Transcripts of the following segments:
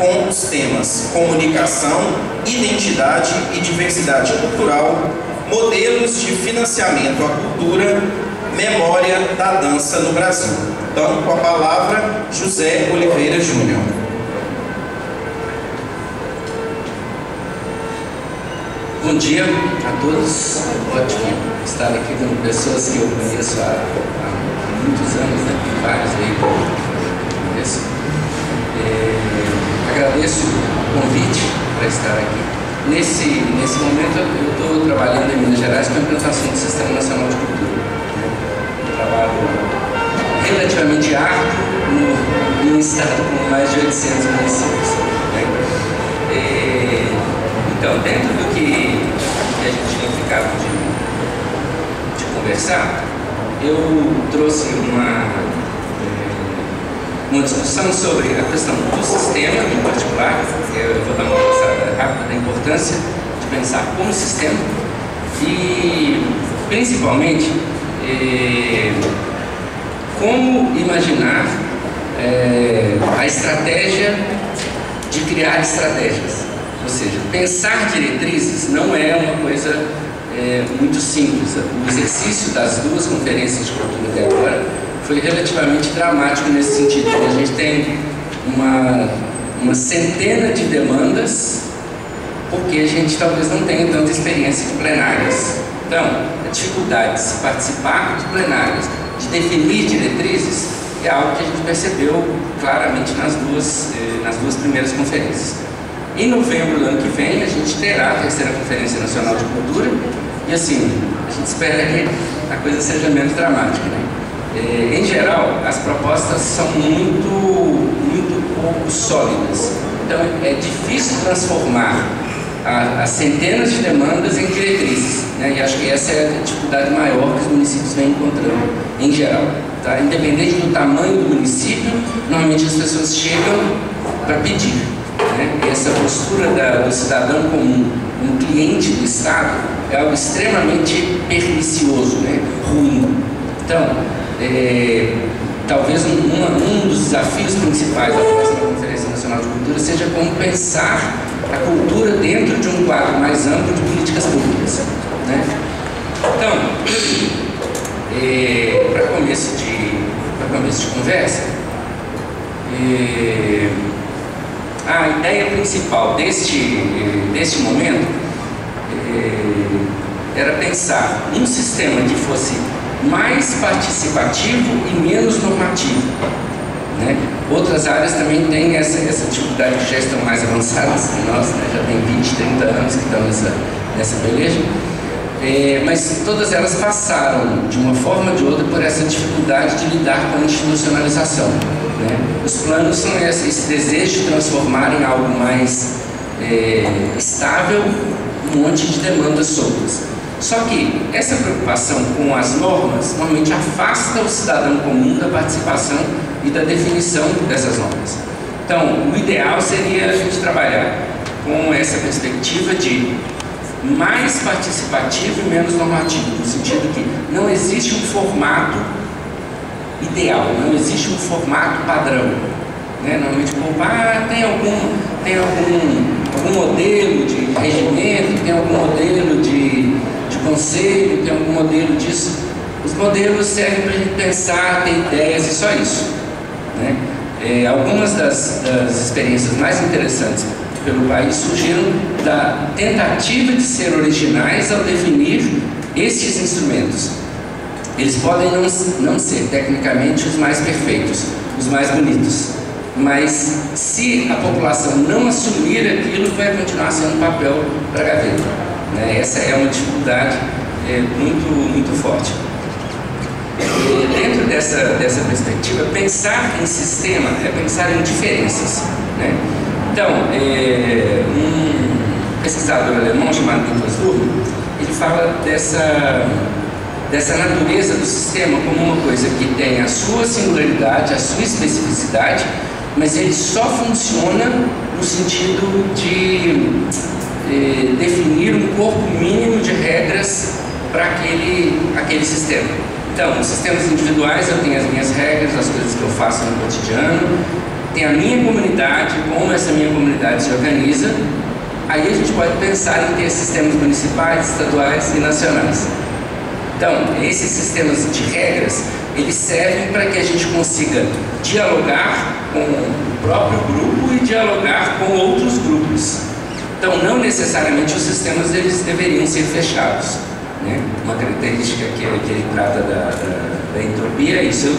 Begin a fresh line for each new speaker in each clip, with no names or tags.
com os temas comunicação, identidade e diversidade cultural, modelos de financiamento à cultura, memória da dança no Brasil. Então, com a palavra, José Oliveira Júnior.
Bom dia a todos, é ótimo estar aqui com pessoas que eu conheço há muitos anos, né? Vários aí que eu conheço. Agradeço o convite para estar aqui. Nesse momento eu estou trabalhando em Minas Gerais com a implantação do Sistema Nacional de Cultura. Um trabalho relativamente árduo num estado com mais de 800 municípios. Então, dentro do que a gente tinha ficado de conversar, eu trouxe uma discussão sobre a questão do sistema em particular. Eu vou dar uma passada rápida da importância de pensar como sistema e, principalmente, como imaginar a estratégia de criar estratégias. Ou seja, pensar diretrizes não é uma coisa muito simples. O exercício das duas conferências de cultura até agora foi relativamente dramático nesse sentido. A gente tem uma centena de demandas porque a gente talvez não tenha tanta experiência de plenárias. Então, a dificuldade de se participar de plenárias, de definir diretrizes, é algo que a gente percebeu claramente nas duas primeiras conferências. Em novembro do ano que vem, a gente terá a terceira Conferência Nacional de Cultura e, assim, a gente espera que a coisa seja menos dramática, né? Em geral, as propostas são muito pouco sólidas. Então, é difícil transformar as centenas de demandas em diretrizes, né? E acho que essa é a dificuldade maior que os municípios vêm encontrando, em geral. Tá? Independente do tamanho do município, normalmente as pessoas chegam para pedir. Né? Essa postura do cidadão como um cliente do Estado é algo extremamente pernicioso, né? Ruim. Então, talvez um dos desafios principais da próxima Conferência Nacional de Cultura seja como pensar a cultura dentro de um quadro mais amplo de políticas públicas. Né? Então, para começo de conversa, a ideia principal deste momento era pensar um sistema que fosse mais participativo e menos normativo. Né? Outras áreas também têm essa dificuldade, que já estão mais avançadas que nós, né? Já tem 20, 30 anos que estão nessa peleja. Mas todas elas passaram, de uma forma ou de outra, por essa dificuldade de lidar com a institucionalização. Né? Os planos são esse desejo de transformar em algo mais estável um monte de demandas soltas. Só que essa preocupação com as normas normalmente afasta o cidadão comum da participação e da definição dessas normas. Então, o ideal seria a gente trabalhar com essa perspectiva de mais participativo e menos normativo, no sentido que não existe um formato ideal, não existe um formato padrão. Né? Normalmente tem algum modelo de regimento, tem algum modelo de conselho, tem algum modelo disso. Os modelos servem para a gente pensar, ter ideias e só isso. Né? Algumas das experiências mais interessantes pelo país surgiram da tentativa de ser originais ao definir estes instrumentos. Eles podem não ser tecnicamente os mais perfeitos, os mais bonitos, mas se a população não assumir aquilo, vai continuar sendo papel para a gaveta. Né? Essa é uma dificuldade muito forte. Dentro dessa perspectiva, pensar em sistema é pensar em diferenças. Né? Então, um pesquisador alemão chamado Niklas Luhmann, ele fala dessa natureza do sistema como uma coisa que tem a sua singularidade, a sua especificidade, mas ele só funciona no sentido de definir um corpo mínimo de regras para aquele sistema. Então, nos sistemas individuais eu tenho as minhas regras, as coisas que eu faço no cotidiano, tem a minha comunidade, como essa minha comunidade se organiza, aí a gente pode pensar em ter sistemas municipais, estaduais e nacionais. Então, esses sistemas de regras, eles servem para que a gente consiga dialogar com o próprio grupo e dialogar com outros grupos. Então, não necessariamente os sistemas eles deveriam ser fechados, né? Uma característica que ele trata da entropia é isso.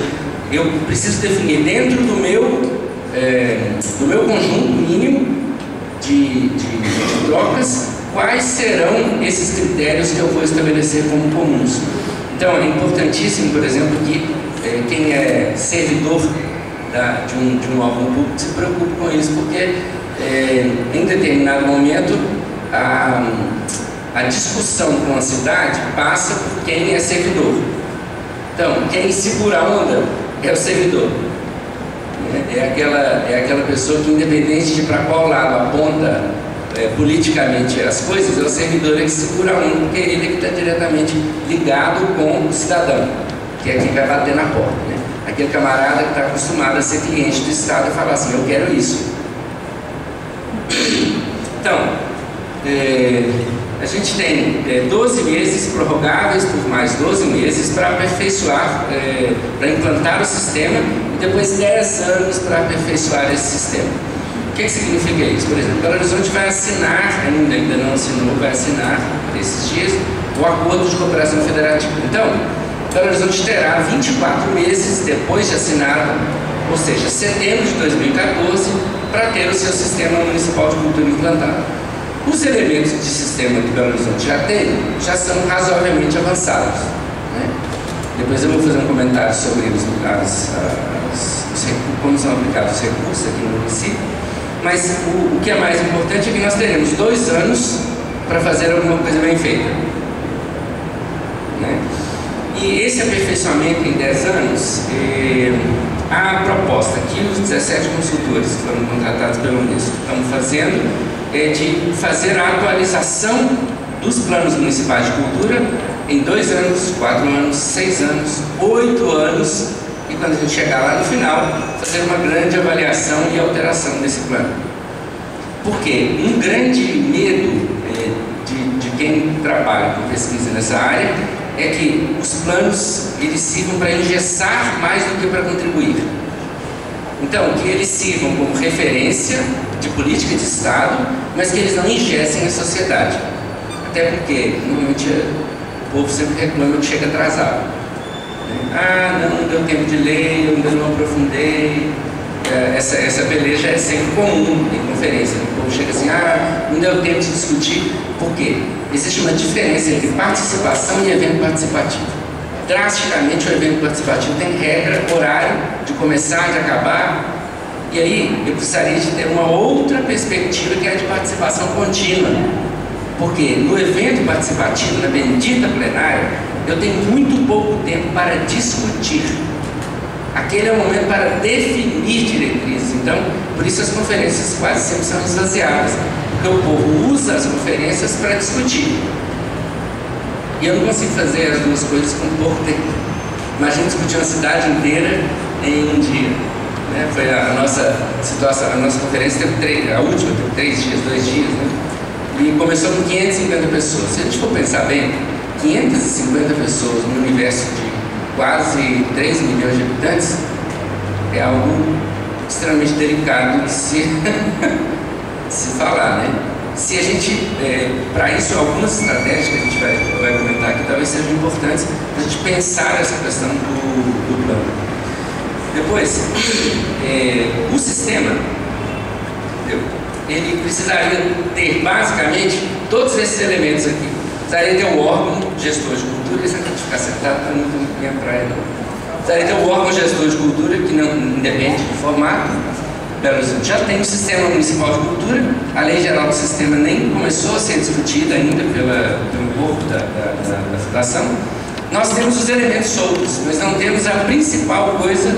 Eu preciso definir dentro do meu conjunto mínimo de trocas quais serão esses critérios que eu vou estabelecer como comuns. Então, é importantíssimo, por exemplo, que quem é servidor de um órgão público se preocupe com isso, porque em determinado momento a discussão com a cidade passa por quem é servidor. Então, quem segura a onda é o servidor. É aquela pessoa que, independente de para qual lado aponta politicamente as coisas, é o servidor que segura a onda, porque ele é que está diretamente ligado com o cidadão, que é quem vai bater na porta, né? Aquele camarada que está acostumado a ser cliente do Estado e falar assim, eu quero isso. Então, a gente tem 12 meses prorrogáveis por mais 12 meses para aperfeiçoar, para implantar o sistema, e depois 10 anos para aperfeiçoar esse sistema. O que significa isso? Por exemplo, Belo Horizonte vai assinar, ainda não assinou, vai assinar esses dias o Acordo de Cooperação Federativa. Então, Belo Horizonte terá 24 meses depois de assinado, ou seja, setembro de 2014, para ter o seu sistema municipal de cultura implantado. Os elementos de sistema que Belo Horizonte já tem, já são razoavelmente avançados, né? Depois eu vou fazer um comentário sobre como são aplicados os recursos aqui no município. Mas o que é mais importante é que nós teremos 2 anos para fazer alguma coisa bem feita, né? E esse aperfeiçoamento em 10 anos, a proposta que os 17 consultores que foram contratados pelo Unesco estão fazendo é de fazer a atualização dos planos municipais de cultura em 2 anos, 4 anos, 6 anos, 8 anos, e quando a gente chegar lá no final, fazer uma grande avaliação e alteração desse plano. Por quê? Um grande medo de quem trabalha com pesquisa nessa área é que os planos eles sirvam para engessar mais do que para contribuir. Então, que eles sirvam como referência de política de Estado, mas que eles não engessem a sociedade. Até porque, normalmente, o povo sempre reclama que chega atrasado. Ah, não deu tempo de ler, eu ainda não aprofundei. Essa peleja é sempre comum em conferência. O povo chega assim, não deu tempo de discutir. Por quê? Existe uma diferença entre participação e evento participativo. Drasticamente, o evento participativo tem regra, horário de começar, de acabar. E aí, eu precisaria de ter uma outra perspectiva, que é a de participação contínua. Porque no evento participativo, na bendita plenária, eu tenho muito pouco tempo para discutir. Aquele é o momento para definir diretrizes. Então, por isso as conferências quase sempre são esvaziadas, porque o povo usa as conferências para discutir. E eu não consigo fazer as duas coisas com pouco tempo. Imagina discutir uma cidade inteira em um dia, né? Foi a nossa situação, a nossa conferência teve a última teve 3 dias, 2 dias, né? E começou com 550 pessoas. Se a gente for pensar bem, 550 pessoas no universo de quase 3 milhões de habitantes é algo extremamente delicado de se falar, né? Se a gente, para isso, algumas estratégias que a gente vai comentar aqui talvez sejam importantes para a gente pensar essa questão do plano. Depois, o sistema, ele precisaria ter basicamente todos esses elementos aqui. Precisaria ter o órgão gestor de cultura, isso aqui de ficar sentado para não minha praia não. Precisaria ter o órgão gestor de cultura, que não independe do formato. Belo Horizonte já tem o Sistema Municipal de Cultura, a Lei Geral do Sistema nem começou a ser discutida ainda pelo corpo da Fundação. Nós temos os elementos soltos, mas não temos a principal coisa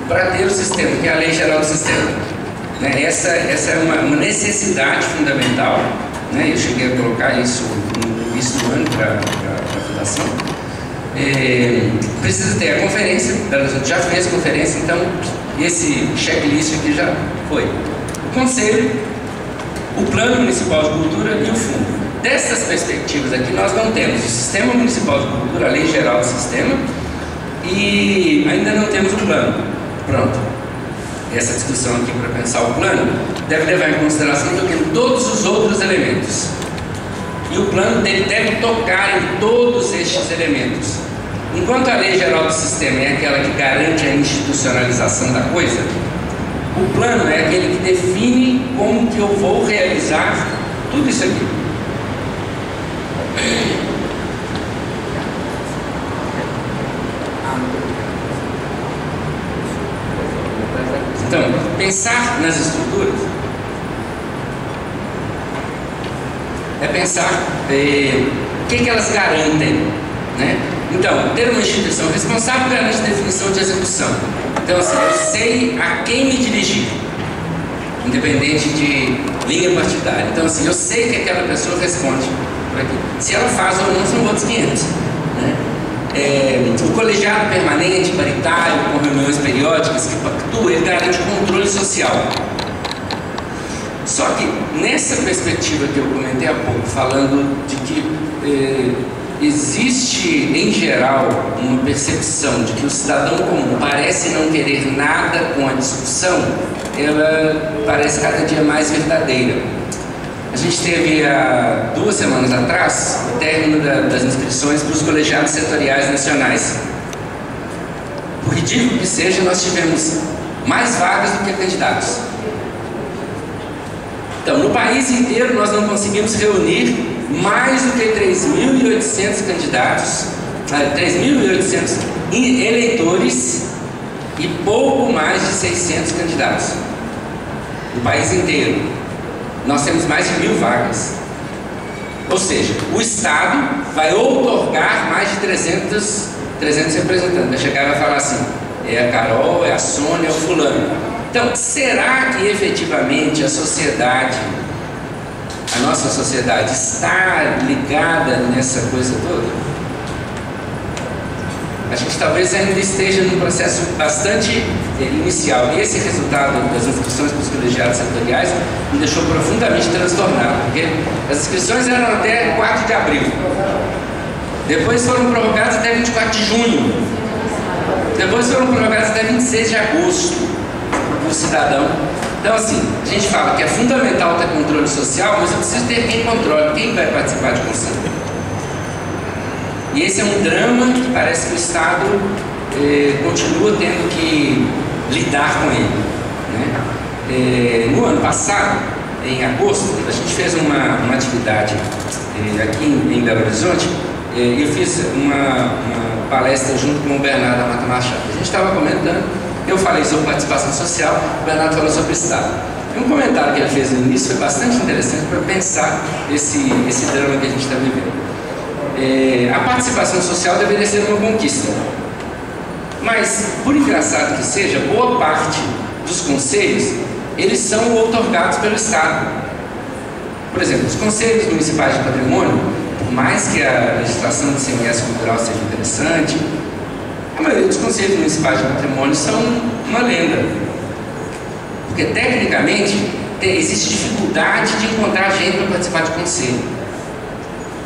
para ter o sistema, que é a Lei Geral do Sistema. Né? Essa é uma necessidade fundamental, né? Eu cheguei a colocar isso no início do ano para a Fundação. Precisa ter a conferência, Belo Horizonte já fez a conferência, então esse checklist aqui já foi. O Conselho, o Plano Municipal de Cultura e o Fundo. Dessas perspectivas aqui, nós não temos o Sistema Municipal de Cultura, a Lei Geral do Sistema, e ainda não temos o plano. Pronto. Essa discussão aqui para pensar o plano deve levar em consideração também todos os outros elementos. E o plano dele deve tocar em todos estes elementos. Enquanto a Lei Geral do Sistema é aquela que garante a institucionalização da coisa, o plano é aquele que define como que eu vou realizar tudo isso aqui. Então, pensar nas estruturas é pensar o que elas garantem, né? Então, ter uma instituição responsável garante definição de execução. Então, assim, eu sei a quem me dirigir, independente de linha partidária. Então, assim, eu sei que aquela pessoa responde por aqui. Se ela faz ou não, são outros 500, né? O colegiado permanente, paritário, com reuniões periódicas que pactua, ele garante o controle social. Só que nessa perspectiva que eu comentei há pouco, falando de que existe em geral uma percepção de que o cidadão comum parece não querer nada com a discussão, ela parece cada dia mais verdadeira. A gente teve há 2 semanas atrás o término das inscrições para os colegiados setoriais nacionais. Por ridículo que seja, nós tivemos mais vagas do que candidatos. Então, no país inteiro, nós não conseguimos reunir mais do que 3.800 candidatos, 3.800 eleitores e pouco mais de 600 candidatos. No país inteiro. Nós temos mais de 1.000 vagas. Ou seja, o Estado vai outorgar mais de 300 representantes. Vai chegar e vai falar assim, é a Carol, é a Sônia, é o fulano. Então, será que efetivamente a sociedade, a nossa sociedade está ligada nessa coisa toda? A gente talvez ainda esteja num processo bastante inicial. E esse resultado das inscrições para os colegiados setoriais me deixou profundamente transtornado, porque as inscrições eram até 4 de abril. Depois foram prorrogadas até 24 de junho. Depois foram prorrogadas até 26 de agosto para o cidadão. Então, assim, a gente fala que é fundamental ter controle social, mas eu preciso ter quem controle, quem vai participar de conselho. E esse é um drama que parece que o Estado continua tendo que lidar com ele, né? No ano passado, em agosto, a gente fez uma atividade aqui em Belo Horizonte. Eu fiz uma palestra junto com o Bernardo Amata Machado. A gente estava comentando, eu falei sobre participação social, o Bernardo falou sobre Estado. E um comentário que ele fez no início foi bastante interessante para pensar esse drama que a gente está vivendo. A participação social deveria ser uma conquista, mas, por engraçado que seja, boa parte dos conselhos, eles são outorgados pelo Estado. Por exemplo, os conselhos municipais de patrimônio, por mais que a legislação do ICMS cultural seja interessante, a maioria dos conselhos municipais de patrimônio são uma lenda, porque tecnicamente existe dificuldade de encontrar gente para participar de conselho.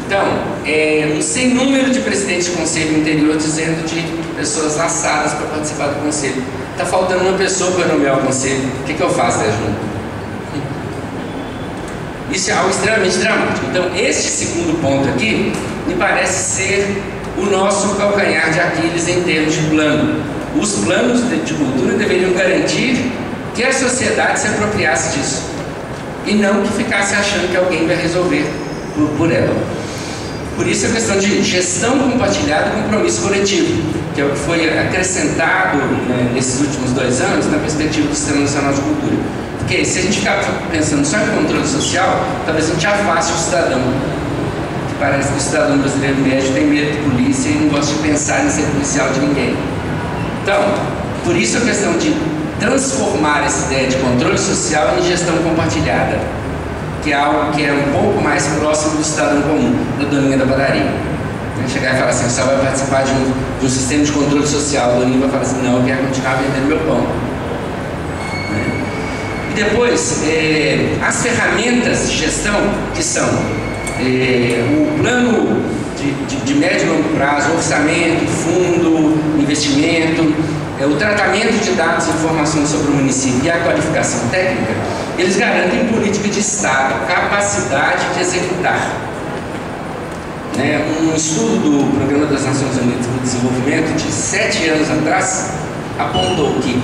Então, um sem número de presidentes de conselho no interior dizendo de pessoas assadas para participar do conselho. Está faltando uma pessoa para nomear o conselho. O que eu faço, Sérgio? Isso é algo extremamente dramático. Então, este segundo ponto aqui me parece ser o nosso calcanhar de Aquiles em termos de plano. Os planos de cultura deveriam garantir que a sociedade se apropriasse disso e não que ficasse achando que alguém vai resolver por ela. Por isso a questão de gestão compartilhada e compromisso coletivo, que é o que foi acrescentado, né, nesses últimos 2 anos na perspectiva do Sistema Nacional de Cultura. Porque se a gente ficar pensando só em controle social, talvez a gente afaste o cidadão. Que parece que o cidadão brasileiro médio tem medo de polícia e não gosta de pensar em ser policial de ninguém. Então, por isso a questão de transformar essa ideia de controle social em gestão compartilhada, que é algo que é um pouco mais próximo do cidadão comum, da doninha da padaria. Chegar e falar assim, você vai participar de um sistema de controle social, a doninha vai falar assim, não, eu quero continuar vendendo meu pão. né? E depois, as ferramentas de gestão, que são o plano de médio e longo prazo, orçamento, fundo, investimento, o tratamento de dados e informações sobre o município e a qualificação técnica, eles garantem política de Estado, capacidade de executar. Um estudo do Programa das Nações Unidas para o Desenvolvimento de 7 anos atrás apontou que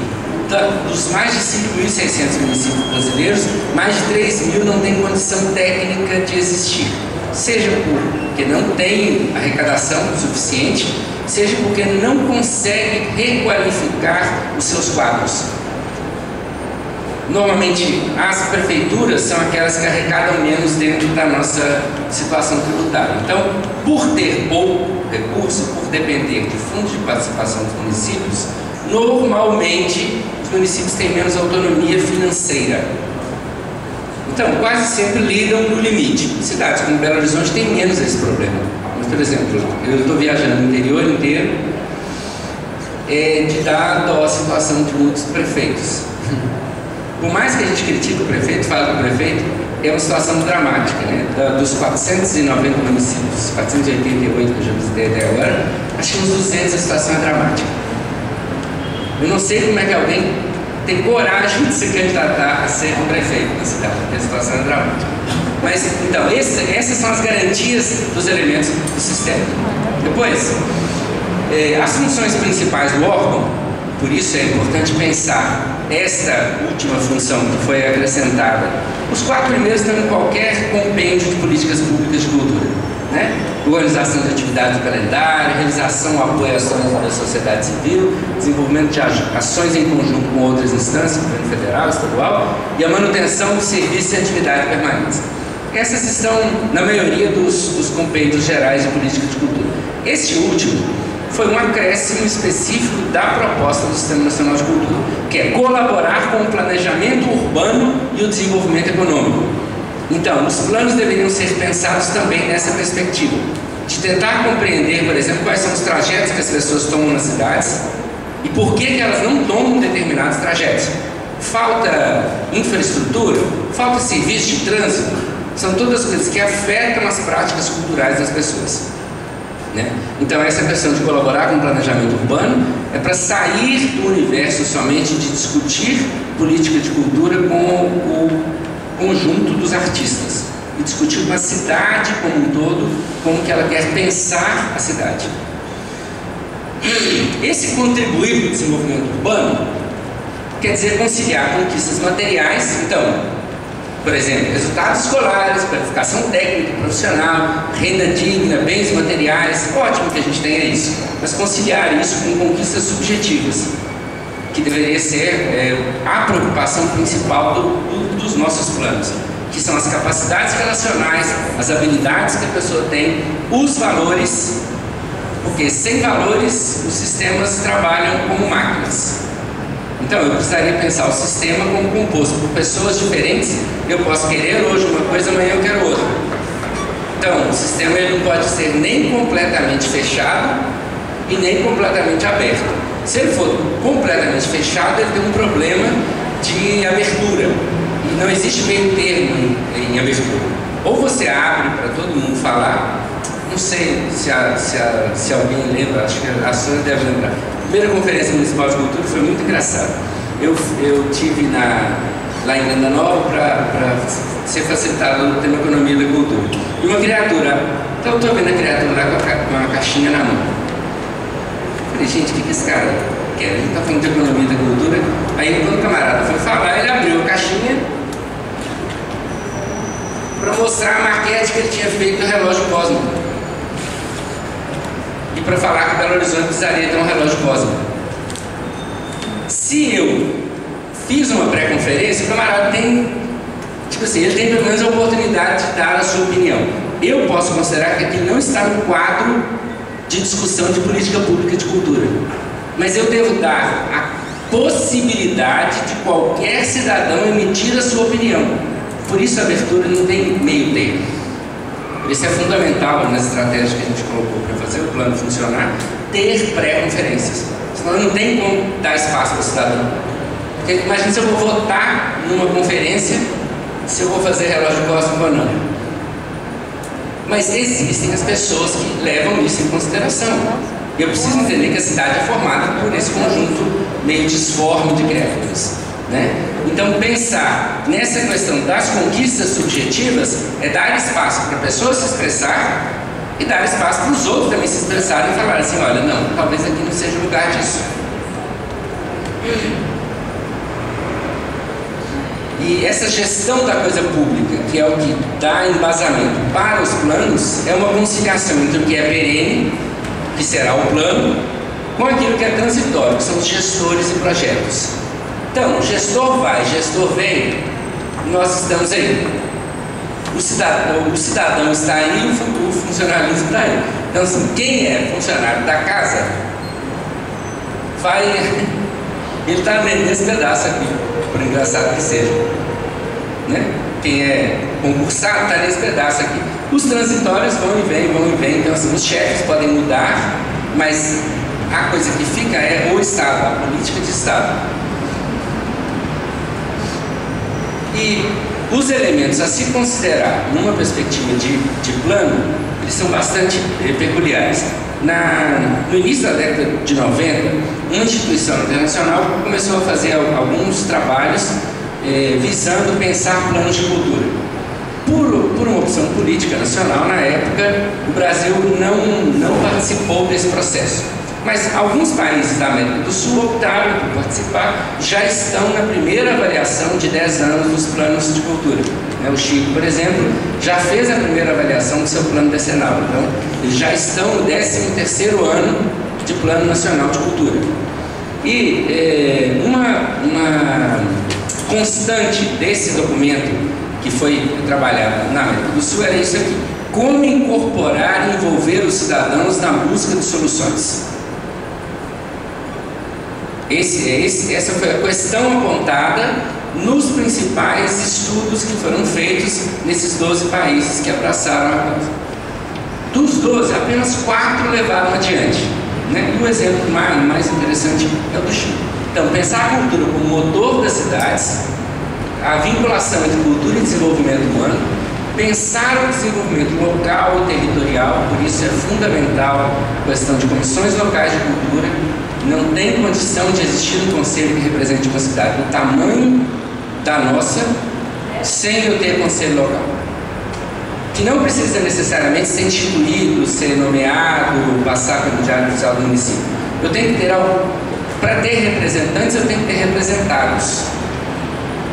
dos mais de 5.600 municípios brasileiros, mais de 3.000 não têm condição técnica de existir, seja porque não tem arrecadação suficiente, seja porque não consegue requalificar os seus quadros. Normalmente, as prefeituras são aquelas que arrecadam menos dentro da nossa situação tributária. Então, por ter pouco recurso, por depender de fundos de participação dos municípios, normalmente os municípios têm menos autonomia financeira. Então, quase sempre lidam no limite. Cidades como Belo Horizonte têm menos esse problema. Mas, por exemplo, eu estou viajando no interior inteiro, de dar dó a situação de muitos prefeitos. Por mais que a gente critique o prefeito, fala do prefeito, é uma situação dramática, né? Dos 490 municípios, 488 que eu já visitei até agora, acho que uns 200 a situação é dramática. Eu não sei como é que alguém tem coragem de se candidatar a ser um prefeito da cidade, porque a situação é dramática. Mas, então, essas são as garantias dos elementos do sistema. Depois, as funções principais do órgão, por isso é importante pensar esta última função que foi acrescentada. Os 4 primeiros estão em qualquer compêndio de políticas públicas de cultura, né? Organização de atividades do calendário, realização, apoio às ações da sociedade civil, desenvolvimento de ações em conjunto com outras instâncias, governo federal, estadual, e a manutenção de serviços e atividades permanentes. Essas estão na maioria dos compêndios gerais de política de cultura. Este último foi um acréscimo específico da proposta do Sistema Nacional de Cultura, que é colaborar com o planejamento urbano e o desenvolvimento econômico. Então, os planos deveriam ser pensados também nessa perspectiva, de tentar compreender, por exemplo, quais são os trajetos que as pessoas tomam nas cidades e por que elas não tomam determinados trajetos. Falta infraestrutura, falta serviço de trânsito, são todas coisas que afetam as práticas culturais das pessoas, né? Então, essa questão de colaborar com o planejamento urbano é para sair do universo somente de discutir política de cultura com o conjunto dos artistas e discutir com a cidade como um todo, como que ela quer pensar a cidade. Esse contribuir para o desenvolvimento urbano quer dizer conciliar conquistas materiais, então, por exemplo, resultados escolares, qualificação técnica, profissional, renda digna, bens materiais, ótimo que a gente tenha isso, mas conciliar isso com conquistas subjetivas, que deveria ser a preocupação principal dos nossos planos, que são as capacidades relacionais, as habilidades que a pessoa tem, os valores, porque sem valores os sistemas trabalham como máquinas. Então, eu precisaria pensar o sistema como composto por pessoas diferentes. Eu posso querer hoje uma coisa, amanhã eu quero outra. Então, o sistema ele não pode ser nem completamente fechado e nem completamente aberto. Se ele for completamente fechado, ele tem um problema de abertura. E não existe meio termo em abertura. Ou você abre para todo mundo falar, não sei se alguém lembra, acho que a Sônia deve lembrar. A primeira conferência municipal de cultura foi muito engraçada. Eu tive lá em Granda Nova para ser facilitado no tema economia da cultura. E uma criatura, então eu estou vendo a criatura lá com uma caixinha na mão. Eu falei, gente, o que esse cara quer? Ele está falando de economia da cultura. Aí quando o camarada foi falar, ele abriu a caixinha para mostrar a maquete que ele tinha feito do relógio cósmico. E para falar que Belo Horizonte precisaria ter um relógio cósmico. Se eu fiz uma pré-conferência, o camarada tem, tipo assim, ele tem pelo menos a oportunidade de dar a sua opinião. Eu posso considerar que aquilo não está no quadro de discussão de política pública de cultura. Mas eu devo dar a possibilidade de qualquer cidadão emitir a sua opinião. Por isso a abertura não tem meio termo. Isso é fundamental na estratégia que a gente colocou para fazer o plano funcionar, ter pré-conferências. Senão não tem como dar espaço para o cidadão. Imagina se eu vou votar numa conferência, se eu vou fazer relógio cósmico ou não. Mas existem as pessoas que levam isso em consideração. Eu preciso entender que a cidade é formada por esse conjunto meio disforme de criaturas, né? Então, pensar nessa questão das conquistas subjetivas é dar espaço para a pessoa se expressar e dar espaço para os outros também se expressarem e falar assim, olha, não, talvez aqui não seja o lugar disso. E essa gestão da coisa pública, que é o que dá embasamento para os planos, é uma conciliação entre o que é perene, que será o plano, com aquilo que é transitório, que são os gestores e projetos. Então, gestor vai, gestor vem, nós estamos aí. O cidadão está aí, o funcionalismo está aí. Então, assim, quem é funcionário da casa, vai, ele está nesse pedaço aqui, por engraçado que seja, né? Quem é concursado está nesse pedaço aqui. Os transitórios vão e vêm, então assim, os chefes podem mudar, mas a coisa que fica é o Estado, a política de Estado. E os elementos a se considerar numa perspectiva de plano, eles são bastante peculiares. No início da década de 90, uma instituição internacional começou a fazer alguns trabalhos visando pensar planos de cultura. Por uma opção política nacional, na época, o Brasil não participou desse processo. Mas alguns países da América do Sul optaram por participar, já estão na primeira avaliação de 10 anos dos planos de cultura. O Chile, por exemplo, já fez a primeira avaliação do seu plano decenal. Então, eles já estão no 13º ano de Plano Nacional de Cultura. E uma constante desse documento que foi trabalhado na América do Sul era isso aqui: como incorporar e envolver os cidadãos na busca de soluções. Essa foi a questão apontada nos principais estudos que foram feitos nesses 12 países que abraçaram a causa. Dos 12, apenas 4 levaram adiante, né? E o exemplo mais interessante é o do Chile. Então, pensar a cultura como motor das cidades, a vinculação entre cultura e desenvolvimento humano, pensar o desenvolvimento local e territorial, por isso é fundamental a questão de comissões locais de cultura. Não tem condição de existir um conselho que represente uma cidade do tamanho da nossa sem eu ter conselho local, que não precisa necessariamente ser instituído, ser nomeado, passar pelo diário oficial do município. Eu tenho que ter algo, para ter representantes eu tenho que ter representados,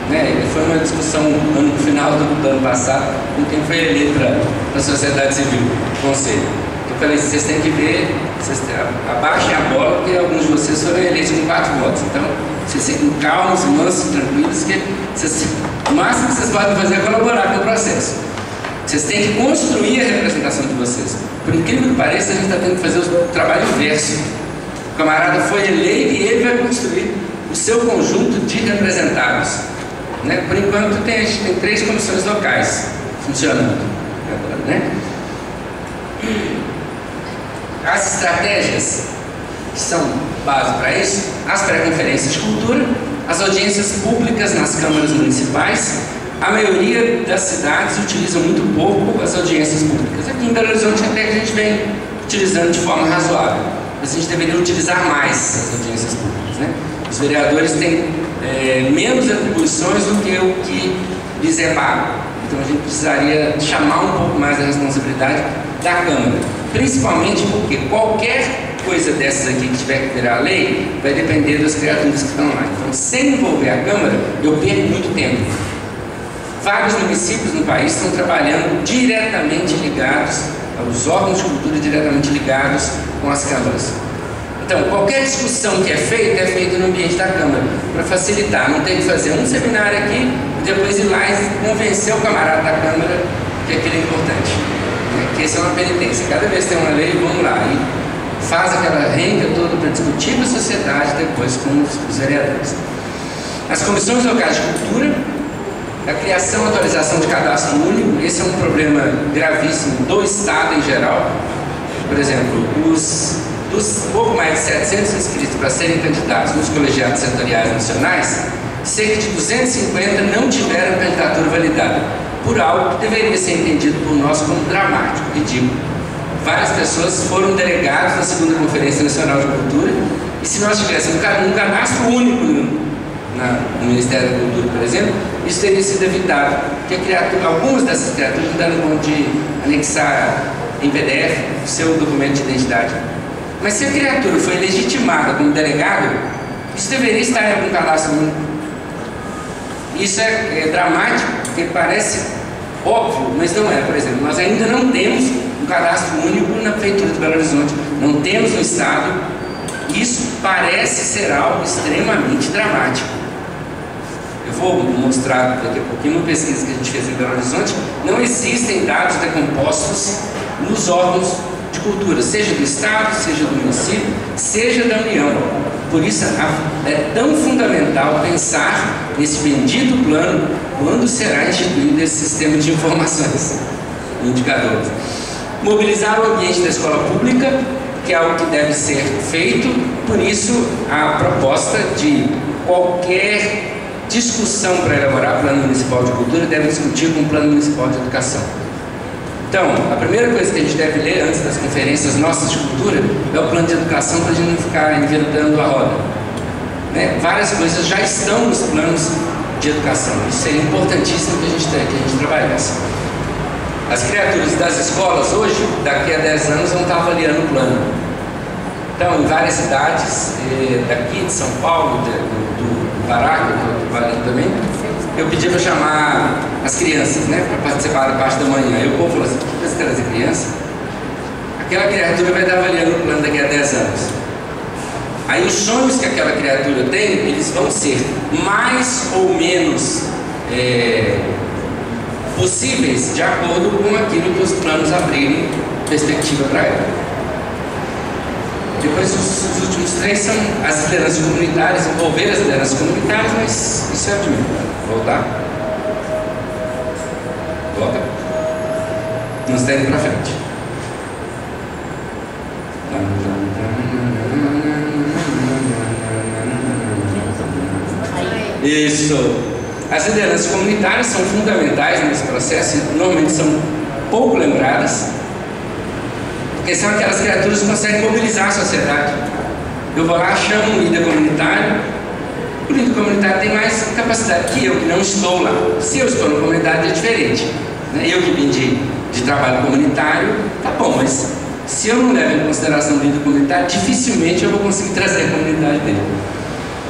né? Foi uma discussão no final do ano passado com quem foi eleito para a sociedade civil, conselho. Eu falei, vocês têm que ver, abaixem a bola, porque alguns de vocês foram eleitos com 4 votos. Então, vocês fiquem calmos, mansos, tranquilos, que o máximo que vocês podem fazer é colaborar com o processo. Vocês têm que construir a representação de vocês. Por incrível que pareça, a gente está tendo que fazer o trabalho inverso. O camarada foi eleito e ele vai construir o seu conjunto de representados, né? Por enquanto, a gente tem 3 comissões locais funcionando agora, né? As estratégias que são base para isso: as pré-conferências de cultura, as audiências públicas nas câmaras municipais. A maioria das cidades utilizam muito pouco as audiências públicas. Aqui em Belo Horizonte até que a gente vem utilizando de forma razoável, mas a gente deveria utilizar mais as audiências públicas, né? Os vereadores têm menos atribuições do que o que lhes é pago. Então a gente precisaria chamar um pouco mais a responsabilidade da Câmara, principalmente porque qualquer coisa dessas aqui que tiver que virar lei vai depender das criaturas que estão lá. Então, sem envolver a Câmara, eu perco muito tempo. Vários municípios no país estão trabalhando diretamente ligados aos órgãos de cultura, diretamente ligados com as câmaras. Então, qualquer discussão que é feita no ambiente da Câmara, para facilitar, não tem que fazer um seminário aqui e depois ir lá e convencer o camarada da Câmara que aquilo é importante. Que essa é uma penitência. Cada vez que tem uma lei, vamos lá e faz aquela renga toda para discutir com a sociedade depois com os vereadores. As comissões locais de cultura, a criação e atualização de cadastro único, esse é um problema gravíssimo do Estado em geral. Por exemplo, dos pouco mais de 700 inscritos para serem candidatos nos colegiados setoriais nacionais, cerca de 250 não tiveram candidatura validada, por algo que deveria ser entendido por nós como dramático, ridículo. Várias pessoas foram delegadas na segunda Conferência Nacional de Cultura, e se nós tivéssemos um cadastro único no Ministério da Cultura, por exemplo, isso teria sido evitado, porque algumas dessas criaturas não deram conta de anexar em PDF o seu documento de identidade. Mas se a criatura foi legitimada como delegado, isso deveria estar em algum cadastro único. Isso é dramático, porque parece óbvio, mas não é. Por exemplo, nós ainda não temos um cadastro único na Prefeitura de Belo Horizonte, não temos no Estado. Isso parece ser algo extremamente dramático. Eu vou mostrar daqui a pouquinho uma pesquisa que a gente fez em Belo Horizonte. Não existem dados decompostos nos órgãos de cultura, seja do Estado, seja do município, seja da União. Por isso é tão fundamental pensar nesse bendito plano quando será instituído esse sistema de informações e indicadores. Mobilizar o ambiente da escola pública, que é algo que deve ser feito, por isso a proposta de qualquer discussão para elaborar plano municipal de cultura deve discutir com o plano municipal de educação. Então, a primeira coisa que a gente deve ler antes das conferências nossas de cultura é o plano de educação, para a gente não ficar inventando a roda. Né? Várias coisas já estão nos planos de educação. Isso é importantíssimo que a gente trabalhasse. As criaturas das escolas hoje, daqui a 10 anos, vão estar avaliando o plano. Então, em várias cidades, daqui de São Paulo, do Pará, que eu estou trabalhando também, eu pedi para chamar as crianças, né, para participar da parte da manhã. Aí o povo falou assim: o que você quer trazer criança? Aquela criatura vai estar avaliando o plano daqui a 10 anos. Aí os sonhos que aquela criatura tem, eles vão ser mais ou menos possíveis de acordo com aquilo que os planos abrirem perspectiva para ela. Depois os últimos 3 são as lideranças comunitárias, envolver as lideranças comunitárias, mas isso é de mim. Voltar. Volta. Nós estamos indo para frente. Isso. As lideranças comunitárias são fundamentais nesse processo e normalmente são pouco lembradas, porque são aquelas criaturas que conseguem mobilizar a sociedade. Eu vou lá, chamo um líder comunitário. O líder comunitário tem mais capacidade que eu, que não estou lá. Se eu estou na comunidade é diferente, né? Eu que vim de trabalho comunitário, tá bom, mas se eu não levo em consideração o líder comunitário, dificilmente eu vou conseguir trazer a comunidade dele.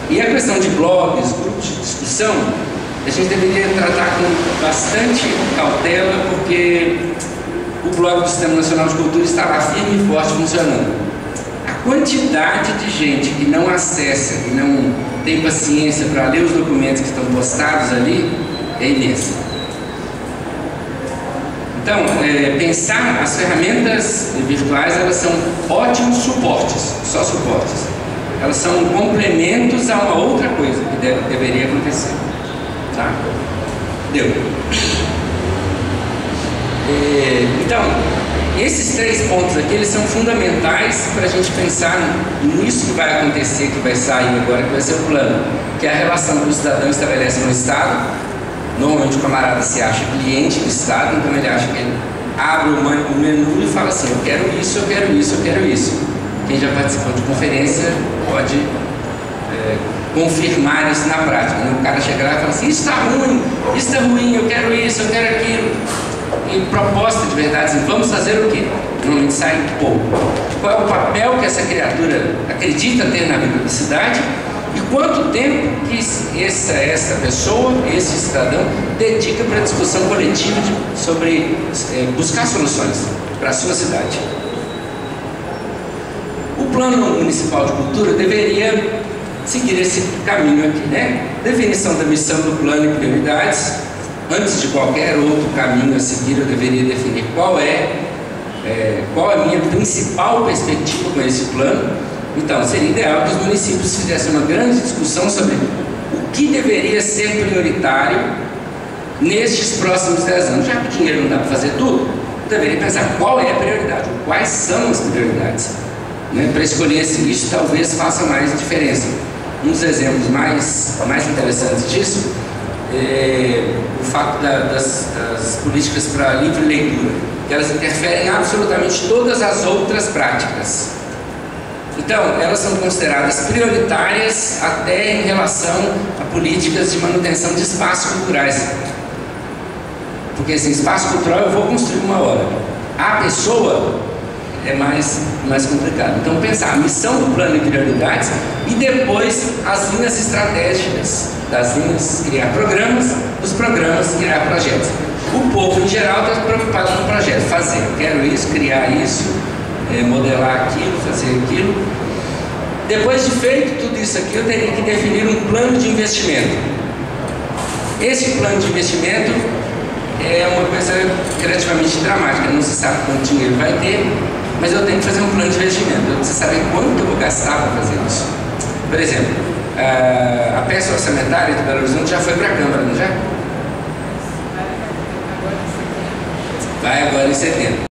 E a questão de blogs, grupos de discussão, a gente deveria tratar com bastante cautela, porque o blog do Sistema Nacional de Cultura está lá firme e forte funcionando. A quantidade de gente que não acessa, que não tem paciência para ler os documentos que estão postados ali é imensa. Então, pensar as ferramentas virtuais, elas são ótimos suportes, só suportes. Elas são complementos a uma outra coisa que deveria acontecer. Tá? Deu. Então, esses 3 pontos aqui, eles são fundamentais para a gente pensar nisso que vai acontecer, que vai sair agora, que vai ser o plano, que é a relação que o cidadão estabelece no Estado. Normalmente o camarada se acha cliente do Estado, então ele acha que ele abre o menu e fala assim: eu quero isso, eu quero isso, eu quero isso. Quem já participou de conferência pode confirmar isso na prática, né? O cara chega lá e fala assim: isso está ruim, eu quero isso, eu quero aquilo. Em proposta de verdade, assim, vamos fazer o quê? Normalmente sai pouco. Qual é o papel que essa criatura acredita ter na vida da cidade e quanto tempo que essa pessoa, esse cidadão, dedica para a discussão coletiva sobre buscar soluções para a sua cidade. O Plano Municipal de Cultura deveria seguir esse caminho aqui, né? Definição da missão do plano e prioridades. Antes de qualquer outro caminho a seguir, eu deveria definir qual é a minha principal perspectiva com esse plano. Então, seria ideal que os municípios fizessem uma grande discussão sobre o que deveria ser prioritário nestes próximos 10 anos. Já que o dinheiro não dá para fazer tudo, deveria pensar qual é a prioridade, quais são as prioridades, né? Para escolher isso talvez faça mais diferença. Um dos exemplos mais interessantes disso é o fato das políticas para livre leitura, que elas interferem em absolutamente todas as outras práticas. Então, elas são consideradas prioritárias até em relação a políticas de manutenção de espaços culturais. Porque esse espaço cultural eu vou construir uma hora. A pessoa é mais complicado. Então, pensar a missão do plano de prioridades e depois as linhas estratégicas, das linhas criar programas, dos programas criar projetos. O povo em geral está preocupado no projeto, fazer, quero isso, criar isso, modelar aquilo, fazer aquilo. Depois de feito tudo isso aqui, eu teria que definir um plano de investimento. Esse plano de investimento é uma coisa relativamente dramática, não se sabe quanto dinheiro vai ter, mas eu tenho que fazer um plano de investimento, eu preciso saber quanto eu vou gastar para fazer isso. Por exemplo, a peça orçamentária de Belo Horizonte já foi para a Câmara, não já? Vai agora em setembro.